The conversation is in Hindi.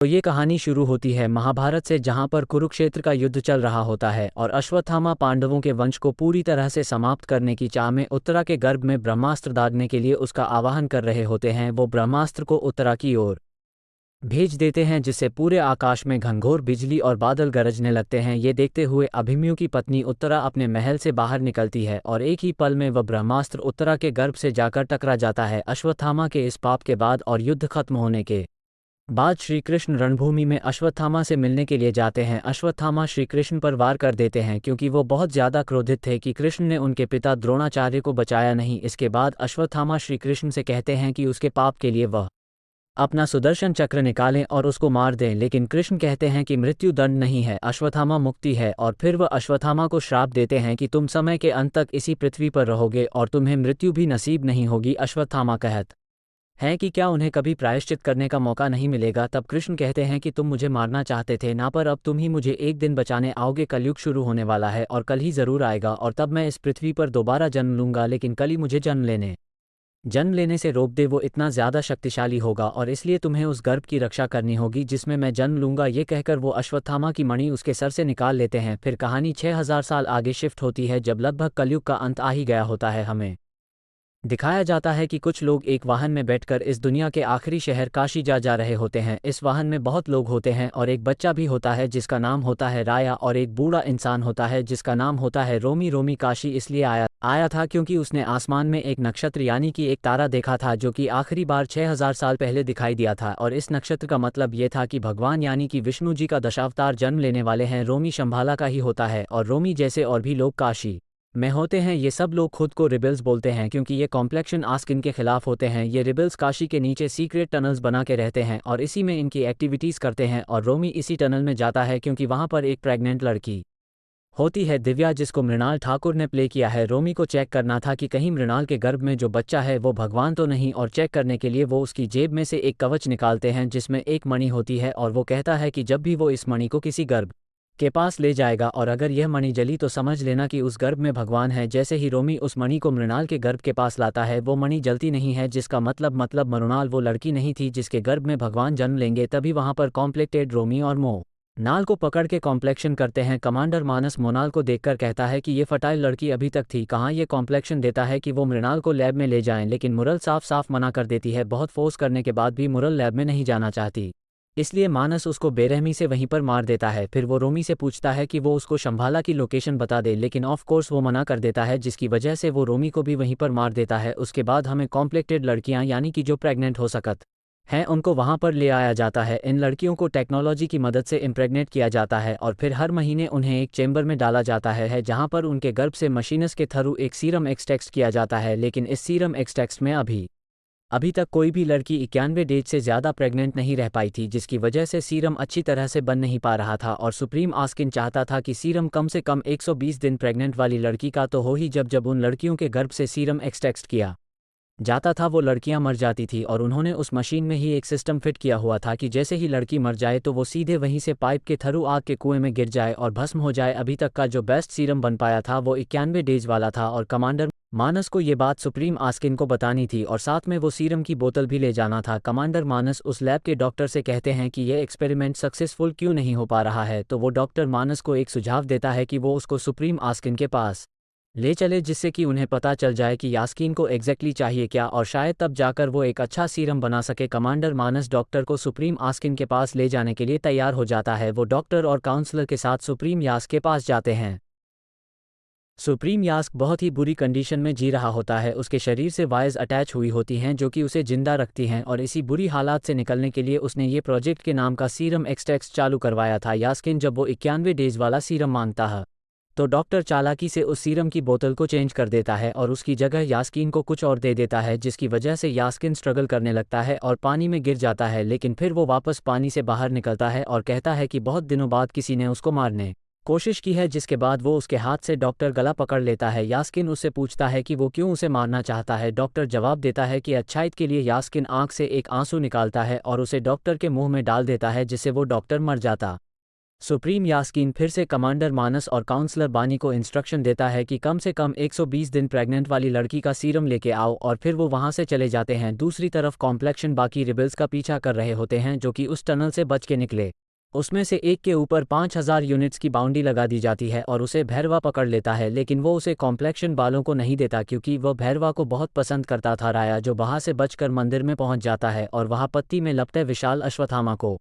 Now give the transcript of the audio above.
तो ये कहानी शुरू होती है महाभारत से, जहाँ पर कुरुक्षेत्र का युद्ध चल रहा होता है और अश्वत्थामा पांडवों के वंश को पूरी तरह से समाप्त करने की चाह में उत्तरा के गर्भ में ब्रह्मास्त्र दागने के लिए उसका आवाहन कर रहे होते हैं। वो ब्रह्मास्त्र को उत्तरा की ओर भेज देते हैं, जिससे पूरे आकाश में घनघोर बिजली और बादल गरजने लगते हैं। ये देखते हुए अभिमन्यु की पत्नी उत्तरा अपने महल से बाहर निकलती है और एक ही पल में वह ब्रह्मास्त्र उत्तरा के गर्भ से जाकर टकरा जाता है। अश्वत्थामा के इस पाप के बाद और युद्ध खत्म होने के बाद श्री कृष्ण रणभूमि में अश्वत्थामा से मिलने के लिए जाते हैं। अश्वत्थामा श्री कृष्ण पर वार कर देते हैं क्योंकि वो बहुत ज़्यादा क्रोधित थे कि कृष्ण ने उनके पिता द्रोणाचार्य को बचाया नहीं। इसके बाद अश्वत्थामा श्री कृष्ण से कहते हैं कि उसके पाप के लिए वह अपना सुदर्शन चक्र निकालें और उसको मार दें, लेकिन कृष्ण कहते हैं कि मृत्यु दंड नहीं है, अश्वत्थामा मुक्ति है। और फिर वह अश्वत्थामा को श्राप देते हैं कि तुम समय के अंत तक इसी पृथ्वी पर रहोगे और तुम्हें मृत्यु भी नसीब नहीं होगी। अश्वत्थामा कहत हैं कि क्या उन्हें कभी प्रायश्चित करने का मौका नहीं मिलेगा। तब कृष्ण कहते हैं कि तुम मुझे मारना चाहते थे ना, पर अब तुम ही मुझे एक दिन बचाने आओगे। कलयुग शुरू होने वाला है और कल ही ज़रूर आएगा और तब मैं इस पृथ्वी पर दोबारा जन्म लूँगा, लेकिन कल ही मुझे जन्म लेने से रोक दे। वो इतना ज़्यादा शक्तिशाली होगा और इसलिए तुम्हें उस गर्भ की रक्षा करनी होगी जिसमें मैं जन्म लूँगा। ये कहकर वो अश्वत्थामा की मणि उसके सर से निकाल लेते हैं। फिर कहानी 6000 साल आगे शिफ्ट होती है, जब लगभग कलयुग का अंत आ ही गया होता है। हमें दिखाया जाता है कि कुछ लोग एक वाहन में बैठकर इस दुनिया के आखिरी शहर काशी जा रहे होते हैं। इस वाहन में बहुत लोग होते हैं और एक बच्चा भी होता है जिसका नाम होता है राया, और एक बूढ़ा इंसान होता है जिसका नाम होता है रोमी। रोमी काशी इसलिए आया था क्योंकि उसने आसमान में एक नक्षत्र यानी कि एक तारा देखा था जो कि आखिरी बार 6000 साल पहले दिखाई दिया था, और इस नक्षत्र का मतलब ये था कि भगवान यानी कि विष्णु जी का दशावतार जन्म लेने वाले हैं। रोमी शंभाला का ही होता है और रोमी जैसे और भी लोग काशी में होते हैं। ये सब लोग खुद को रिबल्स बोलते हैं क्योंकि ये कॉम्प्लेक्शन आस्किन के खिलाफ होते हैं। ये रिबल्स काशी के नीचे सीक्रेट टनल्स बना के रहते हैं और इसी में इनकी एक्टिविटीज़ करते हैं। और रोमी इसी टनल में जाता है क्योंकि वहाँ पर एक प्रेग्नेंट लड़की होती है, दिव्या, जिसको मृणाल ठाकुर ने प्ले किया है। रोमी को चेक करना था कि कहीं मृणाल के गर्भ में जो बच्चा है वो भगवान तो नहीं, और चेक करने के लिए वो उसकी जेब में से एक कवच निकालते हैं जिसमें एक मणि होती है, और वो कहता है कि जब भी वो इस मणि को किसी गर्भ के पास ले जाएगा और अगर यह मणि जली तो समझ लेना कि उस गर्भ में भगवान है। जैसे ही रोमी उस मणि को मृणाल के गर्भ के पास लाता है, वो मणि जलती नहीं है, जिसका मतलब मृणाल वो लड़की नहीं थी जिसके गर्भ में भगवान जन्म लेंगे। तभी वहां पर कॉम्प्लेक्टेड रोमी और नाल को पकड़ के कॉम्प्लेक्शन करते हैं। कमांडर मानस मोनाल को देखकर कहता है कि ये फटाइल लड़की अभी तक थी कहाँ। ये कॉम्प्लेक्शन देता है कि वो मृणाल को लैब में ले जाएं, लेकिन मुरल साफ साफ मना कर देती है। बहुत फोर्स करने के बाद भी मुरल लैब में नहीं जाना चाहती, इसलिए मानस उसको बेरहमी से वहीं पर मार देता है। फिर वो रोमी से पूछता है कि वो उसको शंभाला की लोकेशन बता दे, लेकिन ऑफ कोर्स वो मना कर देता है, जिसकी वजह से वो रोमी को भी वहीं पर मार देता है। उसके बाद हमें कॉम्प्लेक्टेड लड़कियां यानी कि जो प्रेग्नेंट हो सकत हैं उनको वहां पर ले आया जाता है। इन लड़कियों को टेक्नोलॉजी की मदद से इम्प्रेग्नेट किया जाता है और फिर हर महीने उन्हें एक चेंबर में डाला जाता है जहां पर उनके गर्भ से मशीनस के थ्रू एक सीरम एक्सट्रैक्ट किया जाता है। लेकिन इस सीरम एक्सट्रैक्ट में अभी तक कोई भी लड़की 91 डेज से ज़्यादा प्रेग्नेंट नहीं रह पाई थी, जिसकी वजह से सीरम अच्छी तरह से बन नहीं पा रहा था। और सुप्रीम आस्किन चाहता था कि सीरम कम से कम 120 दिन प्रेग्नेंट वाली लड़की का तो हो ही, जब उन लड़कियों के गर्भ से सीरम एक्सट्रैक्ट किया जाता था वो लड़कियां मर जाती थी। और उन्होंने उस मशीन में ही एक सिस्टम फिट किया हुआ था कि जैसे ही लड़की मर जाए तो वो सीधे वहीं से पाइप के थ्रू आग के कुएं में गिर जाए और भस्म हो जाए। अभी तक का जो बेस्ट सीरम बन पाया था वो 91 डेज वाला था, और कमांडर मानस को ये बात सुप्रीम आस्किन को बतानी थी और साथ में वो सीरम की बोतल भी ले जाना था। कमांडर मानस उस लैब के डॉक्टर से कहते हैं कि यह एक्सपेरिमेंट सक्सेसफुल क्यों नहीं हो पा रहा है, तो वो डॉक्टर मानस को एक सुझाव देता है कि वो उसको सुप्रीम आस्किन के पास ले चले, जिससे कि उन्हें पता चल जाए कि यास्कीन को एग्जैक्टली चाहिए क्या, और शायद तब जाकर वो एक अच्छा सीरम बना सके। कमांडर मानस डॉक्टर को सुप्रीम आस्किन के पास ले जाने के लिए तैयार हो जाता है। वो डॉक्टर और काउंसलर के साथ सुप्रीम यास्क के पास जाते हैं। सुप्रीम यास्क बहुत ही बुरी कंडीशन में जी रहा होता है। उसके शरीर से वायर्स अटैच हुई होती हैं जो कि उसे जिंदा रखती हैं, और इसी बुरी हालात से निकलने के लिए उसने ये प्रोजेक्ट के नाम का सीरम एक्सट्रैक्ट चालू करवाया था। यास्किन जब वो 91 डेज वाला सीरम मांगता है तो डॉक्टर चालाकी से उस सीरम की बोतल को चेंज कर देता है और उसकी जगह यास्कीन को कुछ और दे देता है, जिसकी वजह से यास्कीन स्ट्रगल करने लगता है और पानी में गिर जाता है। लेकिन फिर वो वापस पानी से बाहर निकलता है और कहता है कि बहुत दिनों बाद किसी ने उसको मारने कोशिश की है, जिसके बाद वो उसके हाथ से डॉक्टर गला पकड़ लेता है। यास्कीन उससे पूछता है कि वो क्यों उसे मारना चाहता है। डॉक्टर जवाब देता है कि अच्छाई के लिए। यास्कीन आंख से एक आंसू निकालता है और उसे डॉक्टर के मुंह में डाल देता है, जिससे वो डॉक्टर मर जाता सुप्रीम यास्कीन फिर से कमांडर मानस और काउंसलर बानी को इंस्ट्रक्शन देता है कि कम से कम 120 दिन प्रेग्नेंट वाली लड़की का सीरम लेके आओ, और फिर वो वहां से चले जाते हैं। दूसरी तरफ कॉम्प्लेक्शन बाकी रिबल्स का पीछा कर रहे होते हैं जो कि उस टनल से बच के निकले। उसमें से एक के ऊपर 5000 यूनिट्स की बाउंड्री लगा दी जाती है और उसे भैरवा पकड़ लेता है, लेकिन वो उसे कॉम्प्लेक्शन वालों को नहीं देता क्योंकि वह भैरवा को बहुत पसंद करता था। राया जो वहां से बचकर मंदिर में पहुंच जाता है और वहां पत्ती में लपटे विशाल अश्वत्थामा को